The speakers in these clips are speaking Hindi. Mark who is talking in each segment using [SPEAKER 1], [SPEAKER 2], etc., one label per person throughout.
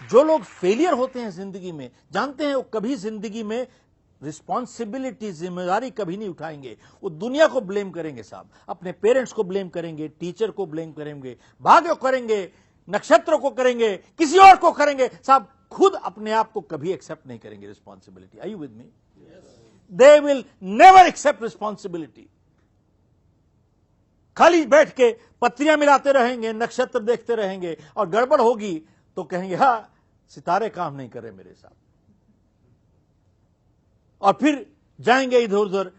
[SPEAKER 1] जो लोग फेलियर होते हैं जिंदगी में, जानते हैं वो कभी जिंदगी में रिस्पॉन्सिबिलिटी, जिम्मेदारी कभी नहीं उठाएंगे। वो दुनिया को ब्लेम करेंगे साहब, अपने पेरेंट्स को ब्लेम करेंगे, टीचर को ब्लेम करेंगे, भाग्य को करेंगे, नक्षत्र को करेंगे, किसी और को करेंगे साहब, खुद अपने आप को कभी एक्सेप्ट नहीं करेंगे responsibility. Are you with me? They will never accept responsibility. खाली बैठ के पत्रियां मिलाते रहेंगे, नक्षत्र देखते रहेंगे, और गड़बड़ होगी तो कहेंगे हाँ सितारे काम नहीं कर रहे मेरे साथ, और फिर जाएंगे इधर उधर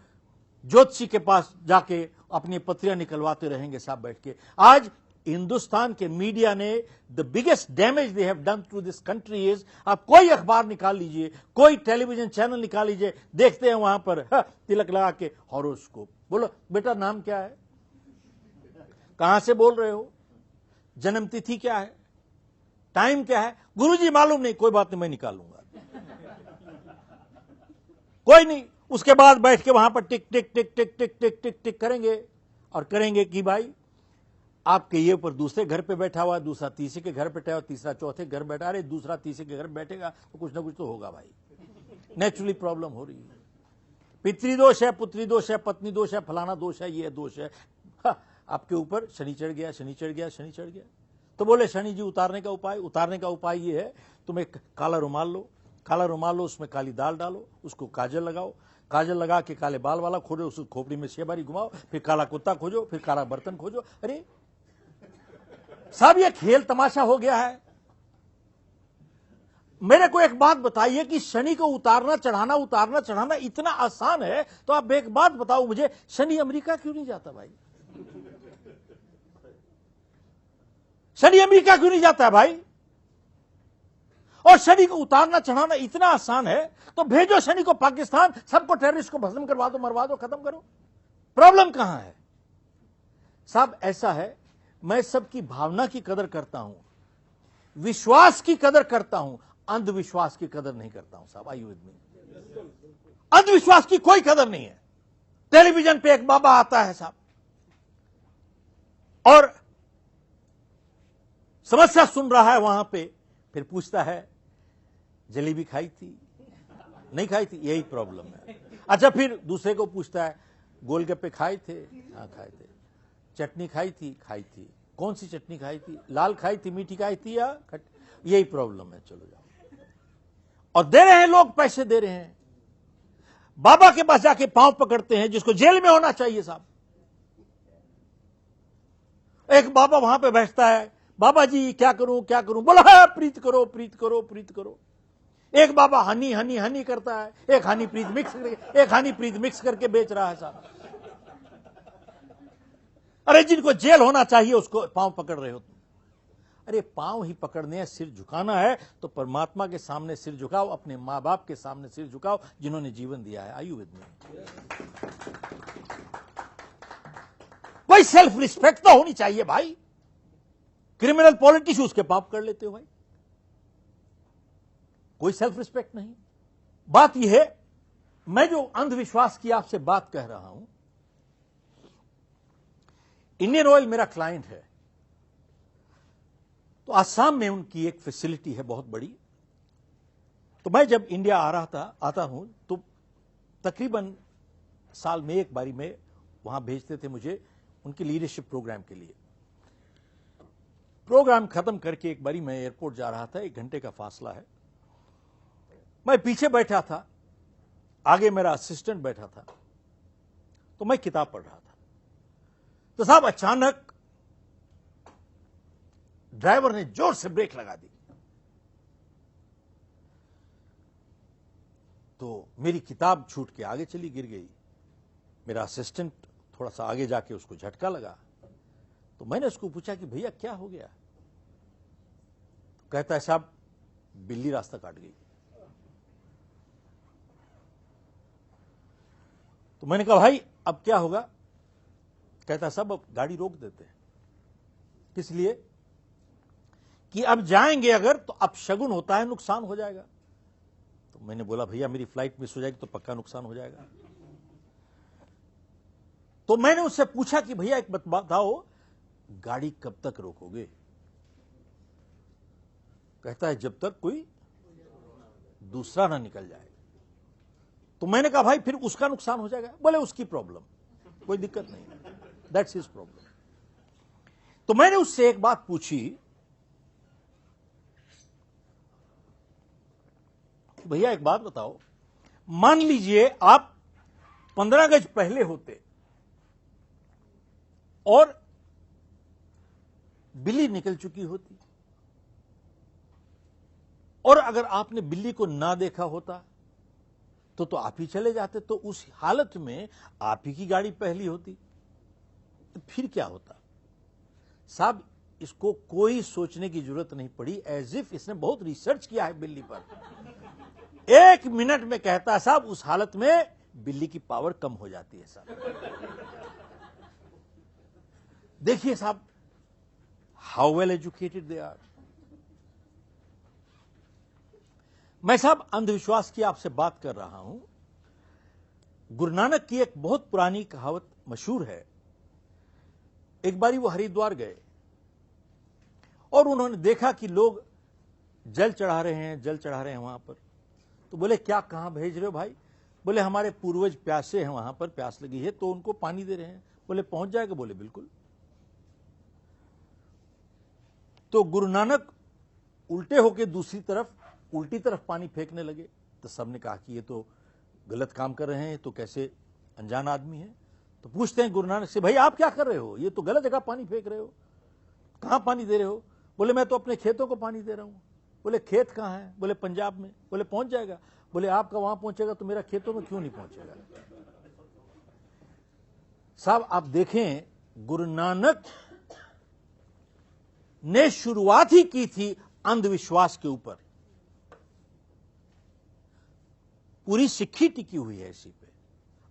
[SPEAKER 1] ज्योतिषी के पास जाके अपनी पत्रियां निकलवाते रहेंगे साहब बैठ के। आज हिंदुस्तान के मीडिया ने the biggest damage they have done to this country is, आप कोई अखबार निकाल लीजिए, कोई टेलीविजन चैनल निकाल लीजिए, देखते हैं वहां पर तिलक लगा के हॉरोस्कोप। बोलो बेटा नाम क्या है, कहां से बोल रहे हो, जन्म तिथि क्या है, टाइम क्या है, गुरुजी मालूम नहीं, कोई बात नहीं मैं निकालूंगा, कोई नहीं। उसके बाद बैठ के वहां पर टिक टिक टिक टिक टिक टिक टिक टिक करेंगे, और करेंगे कि भाई आपके ये ऊपर दूसरे घर पे बैठा हुआ, दूसरा तीसरे के घर पे बैठा हुआ, तीसरा चौथे घर बैठा, अरे दूसरा तीसरे के घर बैठेगा तो कुछ ना कुछ तो होगा भाई, नेचुरली प्रॉब्लम हो रही है। पितृदोष है, पुत्री दोष है, पत्नी दोष है, फलाना दोष है, ये दोष है, आपके ऊपर शनि चढ़ गया, शनि चढ़ गया, शनि चढ़ गया। तो बोले शनि जी उतारने का उपाय ये है, तुम एक काला रुमाल लो, काला रुमाल लो, उसमें काली दाल डालो, उसको काजल लगाओ, काजल लगा के काले बाल वाला खोजो, उसको खोपड़ी में शेबारी घुमाओ, फिर काला कुत्ता खोजो, फिर काला बर्तन खोजो। अरे साहब ये खेल तमाशा हो गया है। मेरे को एक बात बताइए कि शनि को उतारना चढ़ाना इतना आसान है, तो आप एक बात बताओ मुझे, शनि अमेरिका क्यों नहीं जाता भाई? शनि अमेरिका क्यों नहीं जाता है भाई? और शनि को उतारना चढ़ाना इतना आसान है, तो भेजो शनि को पाकिस्तान, सबको टेररिस्ट को भस्म करवा दो, मरवा दो, खत्म करो। प्रॉब्लम कहां है साहब? ऐसा है, मैं सबकी भावना की कदर करता हूं, विश्वास की कदर करता हूं, अंधविश्वास की कदर नहीं करता हूं साहब। आयु में अंधविश्वास की कोई कदर नहीं है। टेलीविजन पे एक बाबा आता है साहब और समस्या सुन रहा है वहां पे, फिर पूछता है जलेबी खाई थी, नहीं खाई थी, यही प्रॉब्लम है। अच्छा फिर दूसरे को पूछता है गोलगप्पे खाए थे, हाँ खाए थे, चटनी खाई थी, कौन सी चटनी खाई थी, लाल खाई थी, मीठी खाई थी या खट, यही प्रॉब्लम है, चलो जाओ। और दे रहे हैं लोग, पैसे दे रहे हैं, बाबा के पास जाके पांव पकड़ते हैं, जिसको जेल में होना चाहिए साहब। एक बाबा वहां पे बैठता है, बाबा जी क्या करूं क्या करूं, बोला है प्रीत करो प्रीत करो प्रीत करो। एक बाबा हनी हनी हनी करता है, एक हनी प्रीत मिक्स करके बेच रहा है साहब। अरे जिनको जेल होना चाहिए उसको पांव पकड़ रहे हो तुम। अरे पांव ही पकड़ने हैं, सिर झुकाना है तो परमात्मा के सामने सिर झुकाओ, अपने मां बाप के सामने सिर झुकाओ जिन्होंने जीवन दिया है। आयु विद मी, कोई सेल्फ रिस्पेक्ट तो होनी चाहिए भाई। क्रिमिनल पॉलिटिशियन उसके पाप कर लेते हो भाई, कोई सेल्फ रिस्पेक्ट नहीं। बात यह है, मैं जो अंधविश्वास की आपसे बात कह रहा हूं, इंडियन ऑयल मेरा क्लाइंट है, तो आसाम में उनकी एक फैसिलिटी है बहुत बड़ी। तो मैं जब इंडिया आता हूं तो तकरीबन साल में एक बारी में वहां भेजते थे मुझे उनके लीडरशिप प्रोग्राम के लिए। प्रोग्राम खत्म करके एक बारी मैं एयरपोर्ट जा रहा था, 1 घंटे का फासला है, मैं पीछे बैठा था, आगे मेरा असिस्टेंट बैठा था, तो मैं किताब पढ़ रहा था। तो साहब अचानक ड्राइवर ने जोर से ब्रेक लगा दी, तो मेरी किताब छूट के आगे चली, गिर गई। मेरा असिस्टेंट थोड़ा सा आगे जाके उसको झटका लगा, तो मैंने उसको पूछा कि भैया क्या हो गया? तो कहता है साहब बिल्ली रास्ता काट गई। तो मैंने कहा भाई अब क्या होगा? कहता है साहब अब गाड़ी रोक देते हैं। किस लिए? कि अब जाएंगे अगर तो अब शगुन होता है, नुकसान हो जाएगा। तो मैंने बोला भैया मेरी फ्लाइट मिस हो जाएगी तो पक्का नुकसान हो जाएगा। तो मैंने उससे पूछा कि भैया एक बात बताओ, गाड़ी कब तक रोकोगे? कहता है जब तक कोई दूसरा ना निकल जाए। तो मैंने कहा भाई फिर उसका नुकसान हो जाएगा। बोले उसकी प्रॉब्लम, कोई दिक्कत नहीं, दैट्स हिज प्रॉब्लम। तो मैंने उससे एक बात पूछी, भैया एक बात बताओ, मान लीजिए आप 15 गज पहले होते और बिल्ली निकल चुकी होती, और अगर आपने बिल्ली को ना देखा होता तो आप ही चले जाते, तो उस हालत में आप ही की गाड़ी पहली होती, तो फिर क्या होता? साहब इसको कोई सोचने की जरूरत नहीं पड़ी, एज इफ इसने बहुत रिसर्च किया है बिल्ली पर। 1 मिनट में कहता है साहब उस हालत में बिल्ली की पावर कम हो जाती है साहब। देखिए साहब how well educated they are. मैं साहब अंधविश्वास की आपसे बात कर रहा हूं। गुरु नानक की एक बहुत पुरानी कहावत मशहूर है। एक बारी वो हरिद्वार गए और उन्होंने देखा कि लोग जल चढ़ा रहे हैं वहां पर। तो बोले क्या, कहां भेज रहे हो भाई? बोले हमारे पूर्वज प्यासे हैं, वहां पर प्यास लगी है तो उनको पानी दे रहे हैं। बोले पहुंच जाएगा? बोले बिल्कुल। तो गुरु नानक उल्टे होकर दूसरी तरफ, उल्टी तरफ पानी फेंकने लगे। तो सबने कहा कि ये तो गलत काम कर रहे हैं, तो कैसे अनजान आदमी है। तो पूछते हैं गुरु नानक से, भाई आप क्या कर रहे हो? ये तो गलत जगह पानी फेंक रहे हो, कहां पानी दे रहे हो? बोले मैं तो अपने खेतों को पानी दे रहा हूं। बोले खेत कहां है? बोले पंजाब में। बोले पहुंच जाएगा? बोले आपका वहां पहुंचेगा तो मेरा खेतों में क्यों नहीं पहुंचेगा? साहब आप देखें, गुरु नानक ने शुरुआत ही की थी अंधविश्वास के ऊपर। पूरी सिक्खी टिकी हुई है इसी पे।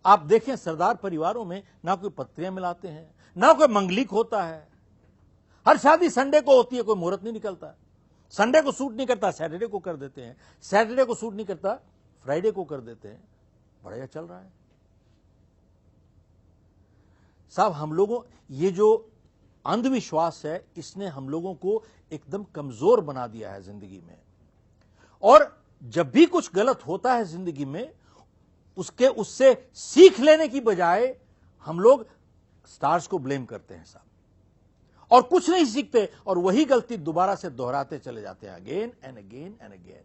[SPEAKER 1] आप देखें सरदार परिवारों में ना कोई पत्रियां मिलाते हैं, ना कोई मंगलिक होता है। हर शादी संडे को होती है, कोई मुहूर्त नहीं निकलता। संडे को सूट नहीं करता, सैटरडे को कर देते हैं। सैटरडे को सूट नहीं करता, फ्राइडे को कर देते हैं। बढ़िया चल रहा है साहब। हम लोगों, ये जो अंधविश्वास है, इसने हम लोगों को एकदम कमजोर बना दिया है जिंदगी में। और जब भी कुछ गलत होता है जिंदगी में, उससे सीख लेने की बजाय हम लोग स्टार्स को ब्लेम करते हैं साहब, और कुछ नहीं सीखते, और वही गलती दोबारा से दोहराते चले जाते हैं, again and again and again.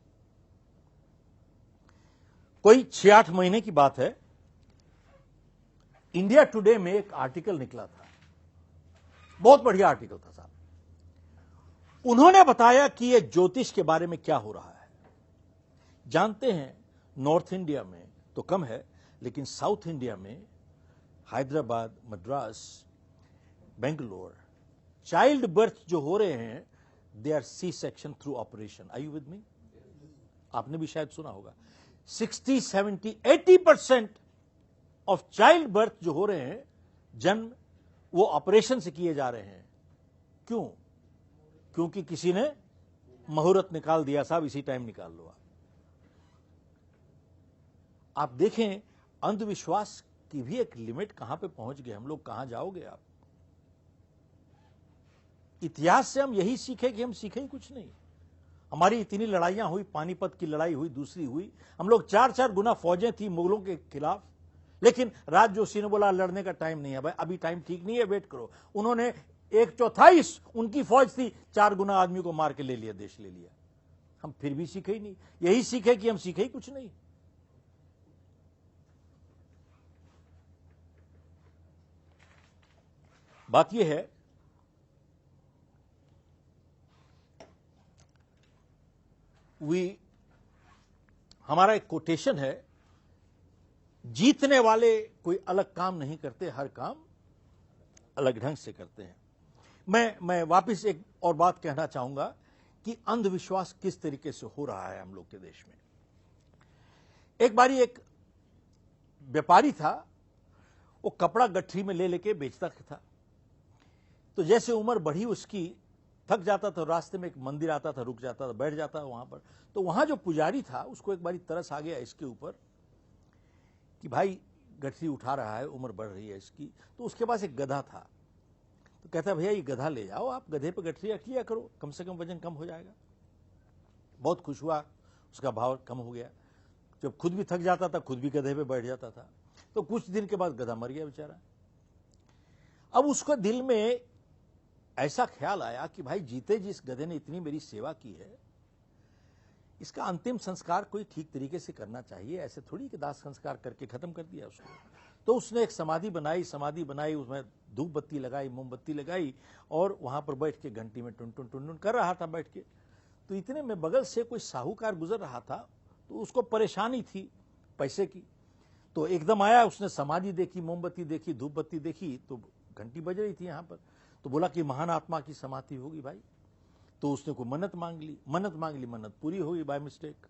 [SPEAKER 1] कोई 6-8 महीने की बात है, इंडिया टुडे में एक आर्टिकल निकला था, बहुत बढ़िया आर्टिकल था साहब। उन्होंने बताया कि यह ज्योतिष के बारे में क्या हो रहा है। जानते हैं नॉर्थ इंडिया में तो कम है, लेकिन साउथ इंडिया में हैदराबाद, मद्रास, बेंगलोर, चाइल्ड बर्थ जो हो रहे हैं, they are C section through operation. Are you with me? आपने भी शायद सुना होगा 60, 70, 80% ऑफ चाइल्ड बर्थ जो हो रहे हैं, जन्म, वो ऑपरेशन से किए जा रहे हैं। क्यों? क्योंकि किसी ने मुहूर्त निकाल दिया साहब, इसी टाइम निकाल लो। आप देखें अंधविश्वास की भी एक लिमिट कहां पे पहुंच गए हम लोग, कहां जाओगे आप? इतिहास से हम यही सीखे कि हम सीखे ही कुछ नहीं। हमारी इतनी लड़ाइयां हुई, पानीपत की लड़ाई हुई, दूसरी हुई, हम लोग 4-4 गुना फौजें थी मुगलों के खिलाफ, लेकिन राज जोशी ने बोला लड़ने का टाइम नहीं है भाई, अभी टाइम ठीक नहीं है, वेट करो। उन्होंने 1/4 उनकी फौज थी, 4 गुना आदमी को मार के ले लिया, देश ले लिया। हम फिर भी सीखे ही नहीं। यही सीखे कि हम सीखे ही कुछ नहीं। बात यह है, हमारा एक कोटेशन है, जीतने वाले कोई अलग काम नहीं करते, हर काम अलग ढंग से करते हैं। मैं वापस एक और बात कहना चाहूंगा कि अंधविश्वास किस तरीके से हो रहा है हम लोग के देश में। एक बारी एक व्यापारी था, वो कपड़ा गठरी में ले लेके बेचता था। तो जैसे उम्र बढ़ी उसकी, थक जाता था, रास्ते में एक मंदिर आता था, रुक जाता था, बैठ जाता था वहां पर। तो वहां जो पुजारी था, उसको एक बारी तरस आ गया इसके ऊपर कि भाई गठरी उठा रहा है, उम्र बढ़ रही है इसकी। तो उसके पास एक गधा था, तो कहता भैया ये गधा ले जाओ, आप गधे पे गठरी रख लिया करो, कम से कम वजन कम हो जाएगा। बहुत खुश हुआ, उसका भाव कम हो गया। जब खुद भी थक जाता था, खुद भी गधे पे बैठ जाता था। तो कुछ दिन के बाद गधा मर गया बेचारा। अब उसको दिल में ऐसा ख्याल आया कि भाई जीते जिस गधे ने इतनी मेरी सेवा की है, इसका अंतिम संस्कार कोई ठीक तरीके से करना चाहिए, ऐसे थोड़ी कि दाह संस्कार करके खत्म कर दिया उसको। तो उसने एक समाधि बनाई, उसमें धूप बत्ती लगाई, मोमबत्ती लगाई, और वहां पर बैठ के घंटी में टुन टुन टुन टुन कर रहा था बैठ के। तो इतने में बगल से कोई साहूकार गुजर रहा था, तो उसको परेशानी थी पैसे की। तो एकदम आया, उसने समाधि देखी, मोमबत्ती देखी, धूप बत्ती देखी, तो घंटी बज रही थी यहाँ पर। तो बोला कि महान आत्मा की समाधि होगी भाई। तो उसने को मन्नत मांग ली, मन्नत पूरी हुई बाय मिस्टेक।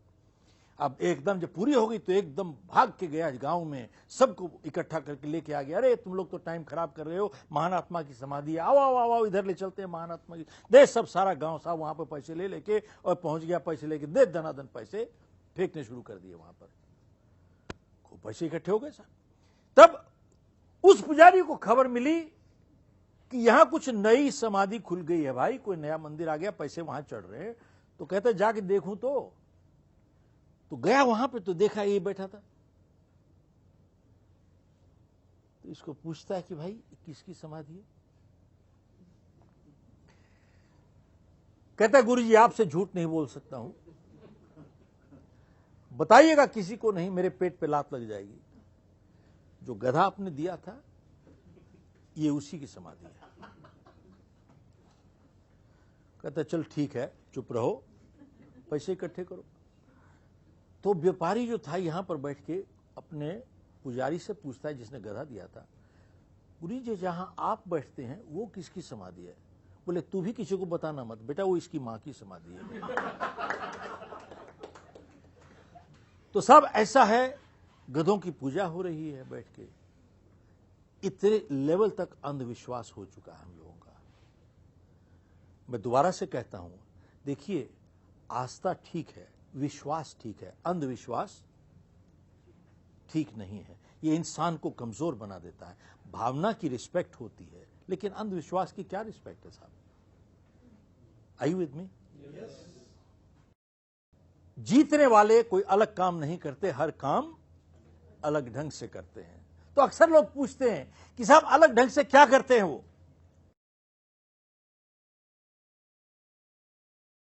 [SPEAKER 1] अब एकदम जब पूरी हो गई तो एकदम भाग के गया गांव में, सबको इकट्ठा करके लेके आ गया। अरे तुम लोग तो टाइम खराब कर रहे हो, महान आत्मा की समाधि है, आओ आओ आओ इधर ले चलते हैं महान आत्मा की। दे सब सारा गांव साहब वहां पर पैसे ले लेके, और पहुंच गया, पैसे लेके दे दनादन पैसे फेंकने शुरू कर दिए वहां पर। खूब पैसे इकट्ठे हो गए साहब। तब उस पुजारी को खबर मिली कि यहां कुछ नई समाधि खुल गई है भाई, कोई नया मंदिर आ गया, पैसे वहां चढ़ रहे हैं। तो कहते जाके देखूं तो गया वहां पे, तो देखा ये बैठा था। तो इसको पूछता है कि भाई किसकी समाधि है? कहता है गुरुजी आपसे झूठ नहीं बोल सकता हूं, बताइएगा किसी को नहीं, मेरे पेट पे लात लग जाएगी। जो गधा आपने दिया था ये उसी की समाधि है। कहता चल ठीक है, चुप रहो, पैसे इकट्ठे करो। तो व्यापारी जो था यहां पर बैठ के अपने पुजारी से पूछता है जिसने गधा दिया था, गुरु जी जहां आप बैठते हैं वो किसकी समाधि है? बोले तू भी किसी को बताना मत बेटा, वो इसकी मां की समाधि है। तो सब ऐसा है, गधों की पूजा हो रही है बैठ के। इतने लेवल तक अंधविश्वास हो चुका है हम लोगों का। मैं दोबारा से कहता हूं, देखिए आस्था ठीक है, विश्वास ठीक है, अंधविश्वास ठीक नहीं है। ये इंसान को कमजोर बना देता है। भावना की रिस्पेक्ट होती है, लेकिन अंधविश्वास की क्या रिस्पेक्ट है साहब? Are you with me? जीतने वाले कोई अलग काम नहीं करते, हर काम अलग ढंग से करते हैं। तो अक्सर लोग पूछते हैं कि साहब अलग ढंग से क्या करते हैं वो?